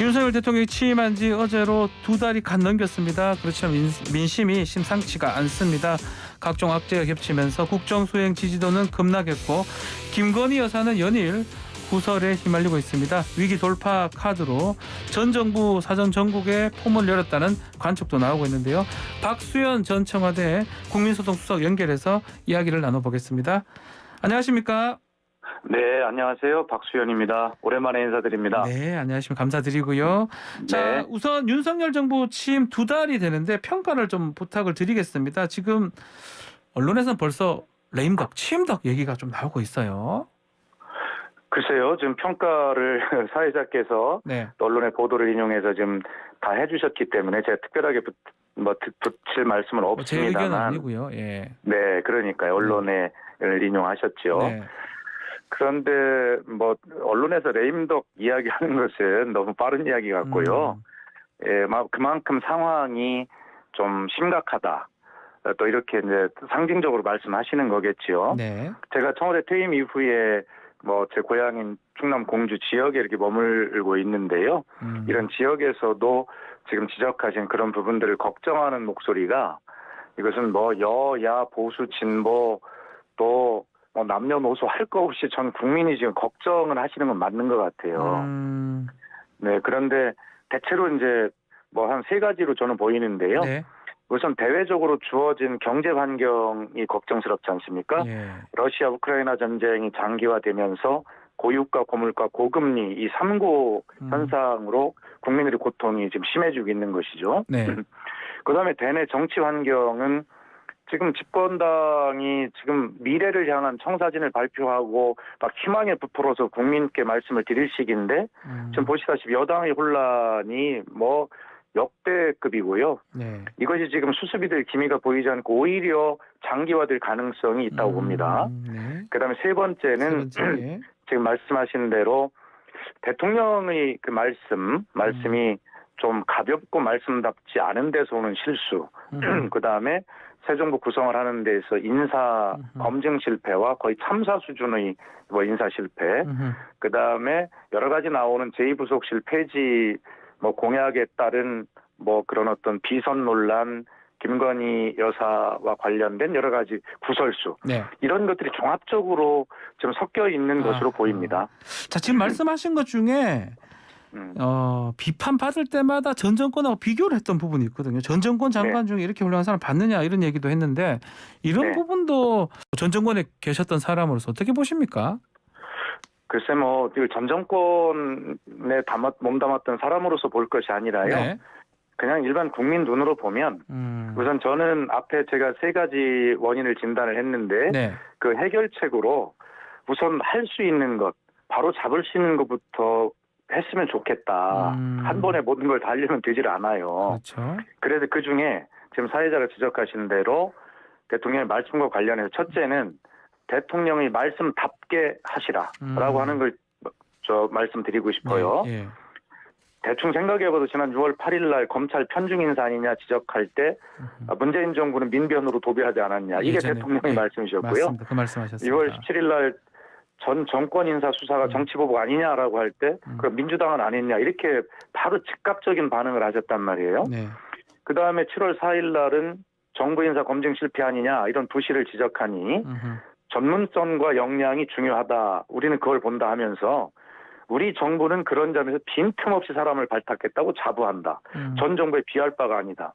윤석열 대통령이 취임한 지 어제로 2달이 갓 넘겼습니다. 그렇지만 민심이 심상치가 않습니다. 각종 악재가 겹치면서 국정수행 지지도는 급락했고 김건희 여사는 연일 구설에 휘말리고 있습니다. 위기 돌파 카드로 전 정부 사정 전국에 포문을 열었다는 관측도 나오고 있는데요. 박수현 전 청와대 국민소통수석 연결해서 이야기를 나눠보겠습니다. 안녕하십니까? 네, 안녕하세요. 박수현입니다. 오랜만에 인사드립니다. 네, 안녕하십니까. 감사드리고요. 자, 네. 우선 윤석열 정부 취임 2달이 되는데 평가를 좀 부탁을 드리겠습니다. 지금 언론에서는 벌써 레임덕, 취임덕 얘기가 좀 나오고 있어요. 글쎄요, 지금 평가를 사회자께서 네. 언론의 보도를 인용해서 지금 다 해주셨기 때문에 제가 특별하게 붙일 말씀은 제 의견은 없습니다만. 아니고요. 예. 네, 그러니까요. 언론에 인용하셨죠. 네. 그런데 언론에서 레임덕 이야기하는 것은 너무 빠른 이야기 같고요. 예, 그만큼 상황이 좀 심각하다. 또 이렇게 이제 상징적으로 말씀하시는 거겠지요. 네. 제가 청와대 퇴임 이후에 제 고향인 충남 공주 지역에 이렇게 머물고 있는데요. 이런 지역에서도 지금 지적하신 그런 부분들을 걱정하는 목소리가 이것은 여야 보수 진보 또 남녀노소 할 거 없이 전 국민이 지금 걱정을 하시는 건 맞는 것 같아요. 네, 그런데 대체로 이제 한 세 가지로 저는 보이는데요. 네. 우선 대외적으로 주어진 경제 환경이 걱정스럽지 않습니까? 예. 러시아 우크라이나 전쟁이 장기화되면서 고유가 고물가 고금리 이 3고 현상으로 국민들의 고통이 지금 심해지고 있는 것이죠. 네. 그다음에 대내 정치 환경은 지금 집권당이 지금 미래를 향한 청사진을 발표하고 막 희망에 부풀어서 국민께 말씀을 드릴 시기인데 지금 보시다시피 여당의 혼란이 역대급이고요. 네. 이것이 지금 수습이 될 기미가 보이지 않고 오히려 장기화될 가능성이 있다고 봅니다. 네. 그다음에 세 번째는 예. 지금 말씀하신 대로 대통령의 그 말씀이 좀 가볍고 말씀답지 않은 데서 오는 실수. 그다음에 새 정부 구성을 하는 데서 인사 검증 실패와 거의 참사 수준의 인사 실패. 그다음에 여러 가지 나오는 제2부속실 폐지 공약에 따른 그런 어떤 비선 논란, 김건희 여사와 관련된 여러 가지 구설수. 네. 이런 것들이 종합적으로 좀 섞여 있는 것으로 보입니다. 자, 지금 말씀하신 것 중에 비판받을 때마다 전 정권하고 비교를 했던 부분이 있거든요. 전 정권 장관 중에 이렇게 훌륭한 사람 봤느냐 이런 얘기도 했는데 이런 부분도 전 정권에 계셨던 사람으로서 어떻게 보십니까? 글쎄 전 정권에 몸담았던 사람으로서 볼 것이 아니라요. 네. 그냥 일반 국민 눈으로 보면 우선 저는 앞에 제가 세 가지 원인을 진단을 했는데 네. 그 해결책으로 우선 할 수 있는 것, 바로 잡을 수 있는 것부터 했으면 좋겠다. 한 번에 모든 걸 다 하려면 되질 않아요. 그렇죠. 그래서 그중에 지금 사회자가 지적하신 대로 대통령의 말씀과 관련해서 첫째는 대통령의 말씀답게 하시라라고 하는 걸 말씀드리고 싶어요. 네. 예. 대충 생각해봐도 지난 6월 8일 날 검찰 편중 인사 아니냐 지적할 때 문재인 정부는 민변으로 도배하지 않았냐. 이게 예전에, 대통령의 말씀이셨고요. 맞습니다. 그 말씀하셨습니다. 6월 17일 날 전 정권 인사 수사가 정치보복 아니냐라고 할 때 그럼 민주당은 안 했냐. 이렇게 바로 즉각적인 반응을 하셨단 말이에요. 네. 그다음에 7월 4일 날은 정부 인사 검증 실패 아니냐 이런 부실을 지적하니 전문성과 역량이 중요하다. 우리는 그걸 본다 하면서 우리 정부는 그런 점에서 빈틈없이 사람을 발탁했다고 자부한다. 전 정부에 비할 바가 아니다.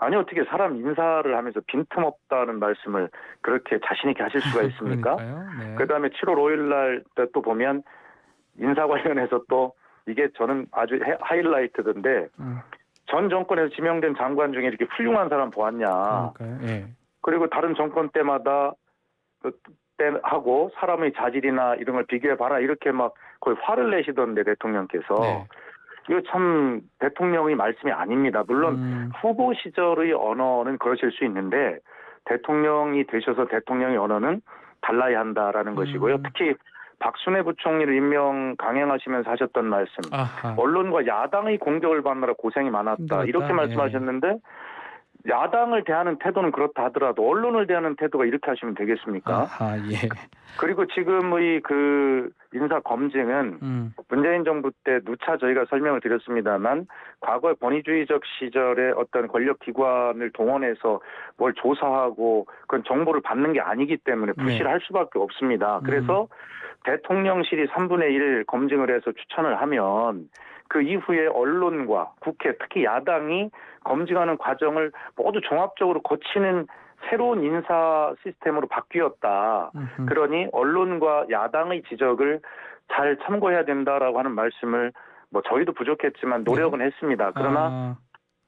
아니 어떻게 사람 인사를 하면서 빈틈없다는 말씀을 그렇게 자신 있게 하실 수가 있습니까? 네. 그다음에 7월 5일 날 또 보면 인사 관련해서 또 이게 저는 아주 하이라이트던데 전 정권에서 지명된 장관 중에 이렇게 훌륭한 사람 보았냐. 예. 그리고 다른 정권 때마다 하고 사람의 자질이나 이런 걸 비교해봐라 이렇게 막 거의 화를 내시던데 대통령께서. 네. 이거 참 대통령의 말씀이 아닙니다. 물론 후보 시절의 언어는 그러실 수 있는데 대통령이 되셔서 대통령의 언어는 달라야 한다라는 것이고요. 특히 박순애 부총리를 임명 강행하시면서 하셨던 말씀. 언론과 야당의 공격을 받느라 고생이 많았다. 힘들었다. 이렇게 말씀하셨는데 야당을 대하는 태도는 그렇다 하더라도 언론을 대하는 태도가 이렇게 하시면 되겠습니까? 아하, 예. 그리고 지금의 그 인사 검증은 문재인 정부 때 누차 저희가 설명을 드렸습니다만 과거의 권위주의적 시절에 어떤 권력 기관을 동원해서 뭘 조사하고 그건 정보를 받는 게 아니기 때문에 부실할 수밖에 없습니다. 그래서 대통령실이 3분의 1 검증을 해서 추천을 하면 그 이후에 언론과 국회, 특히 야당이 검증하는 과정을 모두 종합적으로 거치는 새로운 인사 시스템으로 바뀌었다. 그러니 언론과 야당의 지적을 잘 참고해야 된다라고 하는 말씀을 뭐 저희도 부족했지만 노력은 했습니다. 그러나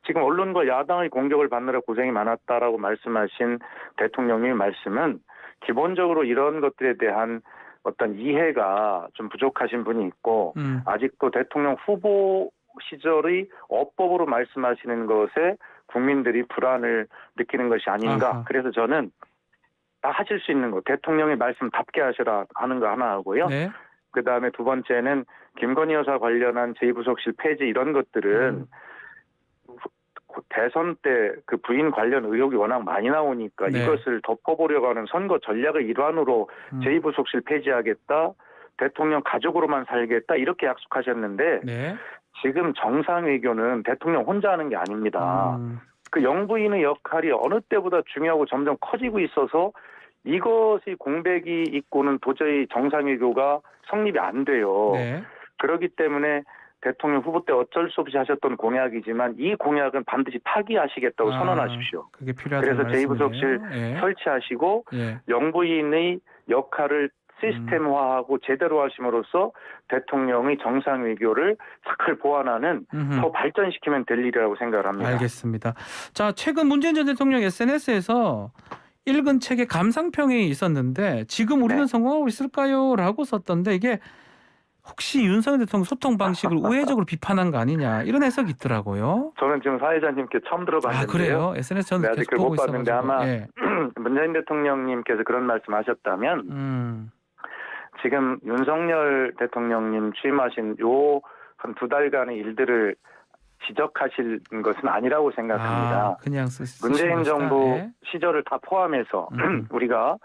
지금 언론과 야당의 공격을 받느라 고생이 많았다라고 말씀하신 대통령님의 말씀은 기본적으로 이런 것들에 대한 어떤 이해가 좀 부족하신 분이 있고 아직도 대통령 후보 시절의 어법으로 말씀하시는 것에 국민들이 불안을 느끼는 것이 아닌가. 아하. 그래서 저는 다 하실 수 있는 거 대통령의 말씀답게 하시라 하는 거 하나 하고요. 네. 그다음에 두 번째는 김건희 여사 관련한 제2부속실 폐지 이런 것들은 대선 때 그 부인 관련 의혹이 워낙 많이 나오니까 네. 이것을 덮어보려고 하는 선거 전략의 일환으로 제2부속실 폐지하겠다. 대통령 가족으로만 살겠다. 이렇게 약속하셨는데 네. 지금 정상외교는 대통령 혼자 하는 게 아닙니다. 그 영부인의 역할이 어느 때보다 중요하고 점점 커지고 있어서 이것이 공백이 있고는 도저히 정상외교가 성립이 안 돼요. 네. 그렇기 때문에 대통령 후보 때 어쩔 수 없이 하셨던 공약이지만 이 공약은 반드시 파기하시겠다고 선언하십시오. 그게 필요하다는 그래서 제2부속실 말씀이네요. 예. 설치하시고 예. 영부인의 역할을 시스템화하고 제대로 하심으로써 대통령의 정상 외교를 잘 보완하는 더 발전시키면 될 일이라고 생각을 합니다. 알겠습니다. 자, 최근 문재인 전 대통령 SNS에서 읽은 책에 감상평이 있었는데 지금 우리는 네. 성공하고 있을까요? 라고 썼던데 이게 혹시 윤석열 대통령 소통 방식을 우회적으로 비판한 거 아니냐 이런 해석이 있더라고요. 저는 지금 사회자님께 처음 들어봤는데요. 아, 그래요? SNS 저는 아직 계속 그걸 보고 못 봤는데 있어가지고. 아마 예. 문재인 대통령님께서 그런 말씀하셨다면 지금 윤석열 대통령님 취임하신 요 한 2달간의 일들을 지적하실 것은 아니라고 생각합니다. 그냥 문재인 것이다. 정부 예. 시절을 다 포함해서 우리가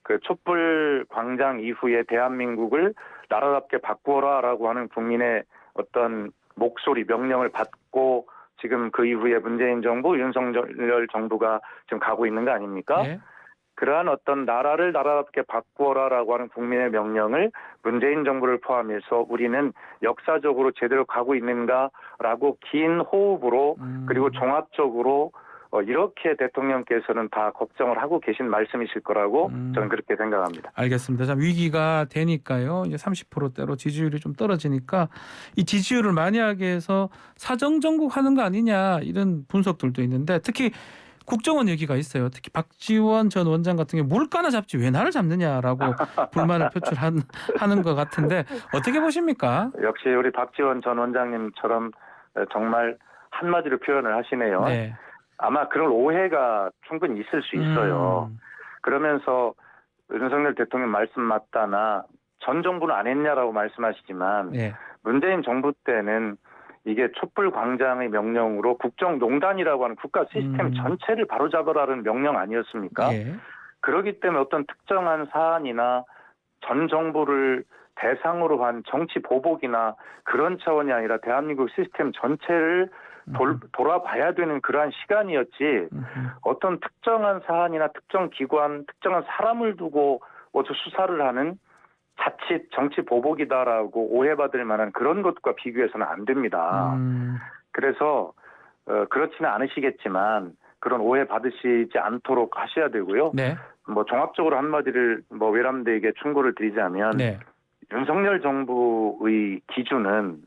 그 촛불 광장 이후에 대한민국을 나라답게 바꾸어라라고 하는 국민의 어떤 목소리, 명령을 받고 지금 그 이후에 문재인 정부, 윤석열 정부가 지금 가고 있는 거 아닙니까? 예. 그러한 어떤 나라를 나라답게 바꾸어라라고 하는 국민의 명령을 문재인 정부를 포함해서 우리는 역사적으로 제대로 가고 있는가라고 긴 호흡으로 그리고 종합적으로 이렇게 대통령께서는 다 걱정을 하고 계신 말씀이실 거라고 저는 그렇게 생각합니다. 알겠습니다. 자, 위기가 되니까요. 이제 30%대로 지지율이 좀 떨어지니까 이 지지율을 만약에 해서 사정정국 하는 거 아니냐 이런 분석들도 있는데 특히 국정원 얘기가 있어요. 특히 박지원 전 원장 같은 경우 물가나 잡지 왜 나를 잡느냐라고 불만을 표출하는 것 같은데 어떻게 보십니까? 역시 우리 박지원 전 원장님처럼 정말 한마디로 표현을 하시네요. 네. 아마 그런 오해가 충분히 있을 수 있어요. 그러면서 윤석열 대통령 말씀 맞다나 전 정부는 안 했냐라고 말씀하시지만 네. 문재인 정부 때는 이게 촛불 광장의 명령으로 국정농단이라고 하는 국가 시스템 전체를 바로잡으라는 명령 아니었습니까? 예. 그렇기 때문에 어떤 특정한 사안이나 전 정부를 대상으로 한 정치 보복이나 그런 차원이 아니라 대한민국 시스템 전체를 돌아봐야 되는 그러한 시간이었지 어떤 특정한 사안이나 특정 기관, 특정한 사람을 두고 수사를 하는 자칫 정치 보복이다라고 오해받을 만한 그런 것과 비교해서는 안 됩니다. 그래서 그렇지는 않으시겠지만 그런 오해 받으시지 않도록 하셔야 되고요. 네. 뭐 종합적으로 한마디를 외람되게 충고를 드리자면 네. 윤석열 정부의 기준은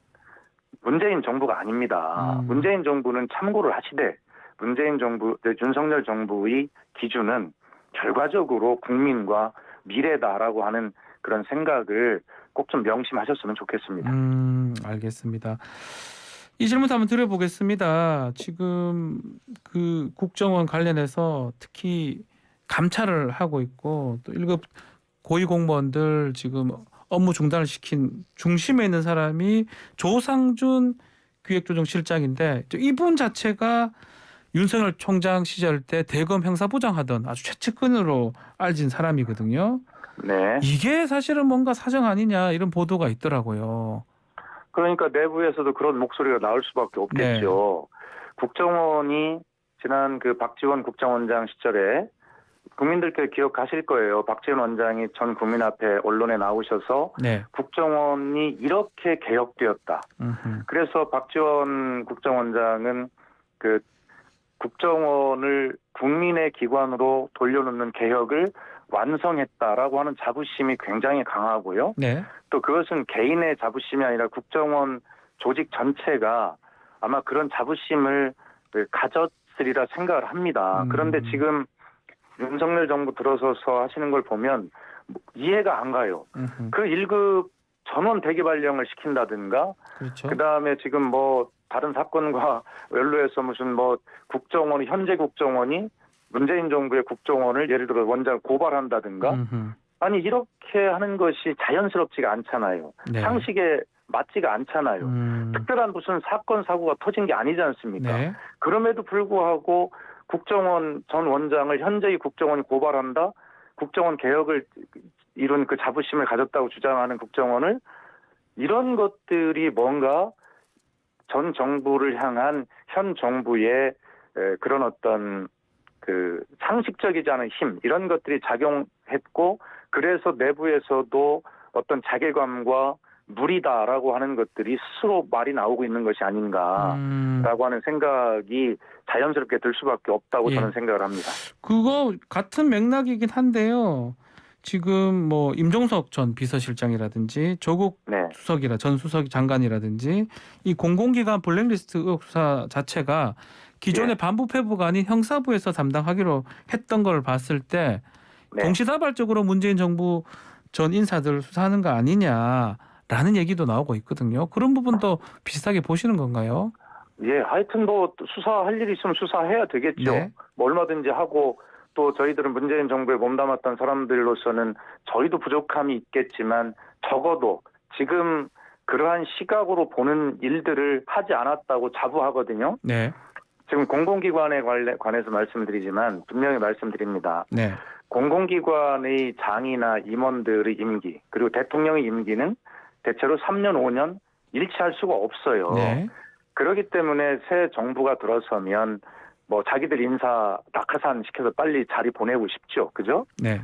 문재인 정부가 아닙니다. 문재인 정부는 참고를 하시되 윤석열 정부의 기준은 결과적으로 국민과 미래다라고 하는 그런 생각을 꼭 좀 명심하셨으면 좋겠습니다. 알겠습니다. 이 질문 한번 드려보겠습니다. 지금 그 국정원 관련해서 특히 감찰을 하고 있고 또 1급 고위 공무원들 지금 업무 중단을 시킨 중심에 있는 사람이 조상준 기획조정실장인데 이분 자체가 윤석열 총장 시절 때 대검 형사부장 하던 아주 최측근으로 알진 사람이거든요. 네. 이게 사실은 뭔가 사정 아니냐 이런 보도가 있더라고요. 그러니까 내부에서도 그런 목소리가 나올 수밖에 없겠죠. 국정원이 지난 그 박지원 국정원장 시절에 국민들께 기억하실 거예요. 박지원 원장이 전 국민 앞에 언론에 나오셔서 네. 국정원이 이렇게 개혁되었다. 그래서 박지원 국정원장은 그 국정원을 국민의 기관으로 돌려놓는 개혁을 완성했다라고 하는 자부심이 굉장히 강하고요. 네. 또 그것은 개인의 자부심이 아니라 국정원 조직 전체가 아마 그런 자부심을 가졌으리라 생각을 합니다. 그런데 지금 윤석열 정부 들어서서 하시는 걸 보면 이해가 안 가요. 그 1급 전원 대기 발령을 시킨다든가, 그렇죠. 그다음에 지금 뭐 다른 사건과 연루해서 무슨 뭐 국정원, 현재 국정원이 문재인 정부의 국정원을 예를 들어 원장을 고발한다든가, 아니 이렇게 하는 것이 자연스럽지가 않잖아요. 네. 상식에 맞지가 않잖아요. 특별한 무슨 사건 사고가 터진 게 아니지 않습니까? 네. 그럼에도 불구하고 국정원 전 원장을 현재의 국정원이 고발한다, 국정원 개혁을 이룬 그 자부심을 가졌다고 주장하는 국정원을, 이런 것들이 뭔가 전 정부를 향한 현 정부의 그런 어떤 그 상식적이지 않은 힘, 이런 것들이 작용했고, 그래서 내부에서도 어떤 자괴감과 무리다라고 하는 것들이 스스로 말이 나오고 있는 것이 아닌가라고 하는 생각이 자연스럽게 들 수밖에 없다고 예. 저는 생각을 합니다. 그거 같은 맥락이긴 한데요. 지금 뭐 임종석 전 비서실장이라든지 조국 네. 수석이라 전 수석 장관이라든지 이 공공기관 블랙리스트 의혹 수사 자체가 기존의 예. 반부패부가 아닌 형사부에서 담당하기로 했던 걸 봤을 때 네. 동시다발적으로 문재인 정부 전 인사들 수사하는 거 아니냐라는 얘기도 나오고 있거든요. 그런 부분도 비슷하게 보시는 건가요? 예, 하여튼 뭐 수사할 일이 있으면 수사해야 되겠죠. 네. 뭐 얼마든지 하고, 또 저희들은 문재인 정부에 몸담았던 사람들로서는 저희도 부족함이 있겠지만 적어도 지금 그러한 시각으로 보는 일들을 하지 않았다고 자부하거든요. 네. 지금 공공기관에 관해서 말씀드리지만 분명히 말씀드립니다. 네. 공공기관의 장이나 임원들의 임기, 그리고 대통령의 임기는 대체로 3년, 5년 일치할 수가 없어요. 네. 그렇기 때문에 새 정부가 들어서면 뭐 자기들 인사 낙하산 시켜서 빨리 자리 보내고 싶죠. 그죠? 네.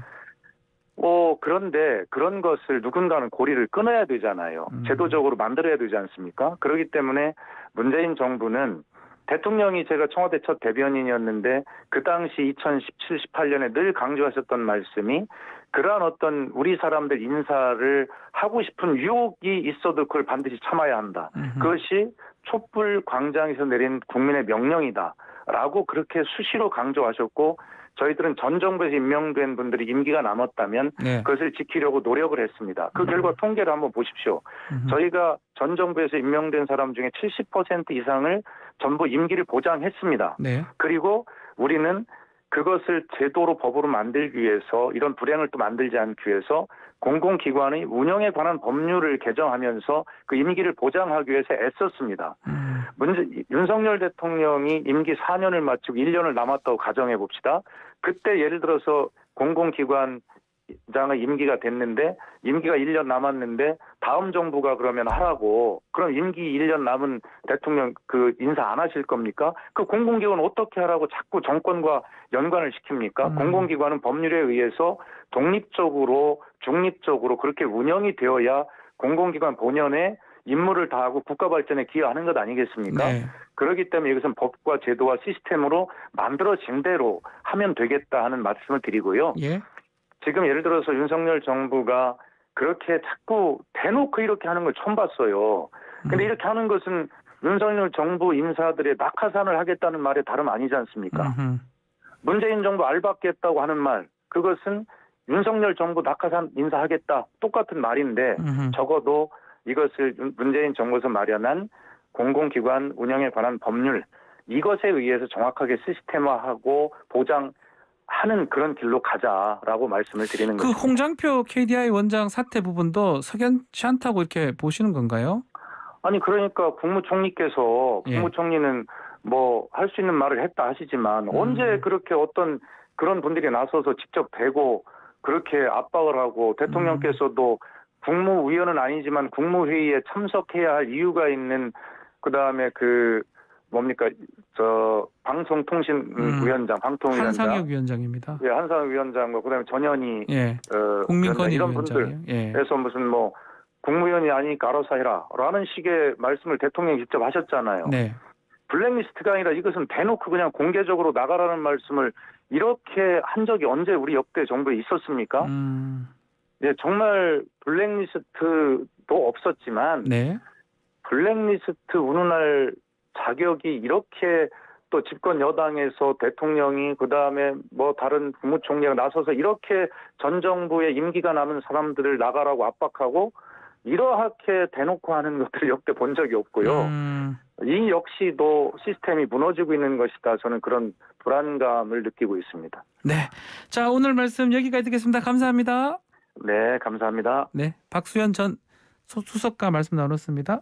그런데 그런 것을 누군가는 고리를 끊어야 되잖아요. 제도적으로 만들어야 되지 않습니까? 그렇기 때문에 문재인 정부는, 대통령이 제가 청와대 첫 대변인이었는데 그 당시 2017, 18년에 늘 강조하셨던 말씀이, 그러한 어떤 우리 사람들 인사를 하고 싶은 유혹이 있어도 그걸 반드시 참아야 한다. 그것이 촛불 광장에서 내린 국민의 명령이다라고 그렇게 수시로 강조하셨고, 저희들은 전 정부에서 임명된 분들이 임기가 남았다면 네. 그것을 지키려고 노력을 했습니다. 그 결과 통계를 한번 보십시오. 저희가 전 정부에서 임명된 사람 중에 70% 이상을 전부 임기를 보장했습니다. 네. 그리고 우리는 그것을 제도로 법으로 만들기 위해서, 이런 불행을 또 만들지 않기 위해서 공공기관의 운영에 관한 법률을 개정하면서 그 임기를 보장하기 위해서 애썼습니다. 윤석열 대통령이 임기 4년을 마치고 1년을 남았다고 가정해 봅시다. 그때 예를 들어서 공공기관장의 임기가 됐는데, 임기가 1년 남았는데 다음 정부가 그러면 하라고, 그럼 임기 1년 남은 대통령 그 인사 안 하실 겁니까? 그 공공기관 어떻게 하라고 자꾸 정권과 연관을 시킵니까? 공공기관은 법률에 의해서 독립적으로 중립적으로 그렇게 운영이 되어야 공공기관 본연의 임무를 다하고 국가 발전에 기여하는 것 아니겠습니까? 네. 그렇기 때문에 이것은 법과 제도와 시스템으로 만들어진 대로 하면 되겠다 하는 말씀을 드리고요. 예. 지금 예를 들어서 윤석열 정부가 그렇게 자꾸 대놓고 이렇게 하는 걸 처음 봤어요. 근데 이렇게 하는 것은 윤석열 정부 인사들의 낙하산을 하겠다는 말에 다름 아니지 않습니까? 문재인 정부 알받겠다고 하는 말, 그것은 윤석열 정부 낙하산 인사하겠다, 똑같은 말인데, 적어도 이것을 문재인 정부에서 마련한 공공기관 운영에 관한 법률, 이것에 의해서 정확하게 시스템화하고 보장하는 그런 길로 가자라고 말씀을 드리는 그 것입니다. 홍장표 KDI 원장 사퇴 부분도 석연치 않다고 이렇게 보시는 건가요? 아니 그러니까 국무총리께서, 예. 국무총리는 뭐 할 수 있는 말을 했다 하시지만 언제 그렇게 어떤 그런 분들이 나서서 직접 대고 그렇게 압박을 하고 대통령께서도 국무위원은 아니지만 국무회의에 참석해야 할 이유가 있는 그다음에 그 뭡니까 저 방송통신위원장 방통위원장 한상혁 위원장입니다. 예 한상혁 위원장과 그다음에 전현희 예. 위원장, 이런 분들 국민권익위원장이요. 예. 그래서 무슨 뭐 국무위원이 아니니까 알아서 해라라는 식의 말씀을 대통령이 직접 하셨잖아요. 네. 블랙리스트가 아니라 이것은 대놓고 그냥 공개적으로 나가라는 말씀을 이렇게 한 적이 언제 우리 역대 정부에 있었습니까? 예, 정말 블랙리스트도 없었지만 네. 블랙리스트 운운할 자격이 이렇게 또 집권 여당에서 대통령이 그다음에 뭐 다른 국무총리가 나서서 이렇게 전 정부의 임기가 남은 사람들을 나가라고 압박하고 이렇게 대놓고 하는 것들을 역대 본 적이 없고요. 이 역시도 시스템이 무너지고 있는 것이다. 저는 그런 불안감을 느끼고 있습니다. 네. 자, 오늘 말씀 여기까지 듣겠습니다. 감사합니다. 네, 감사합니다. 네. 박수현 전 수석과 말씀 나눴습니다.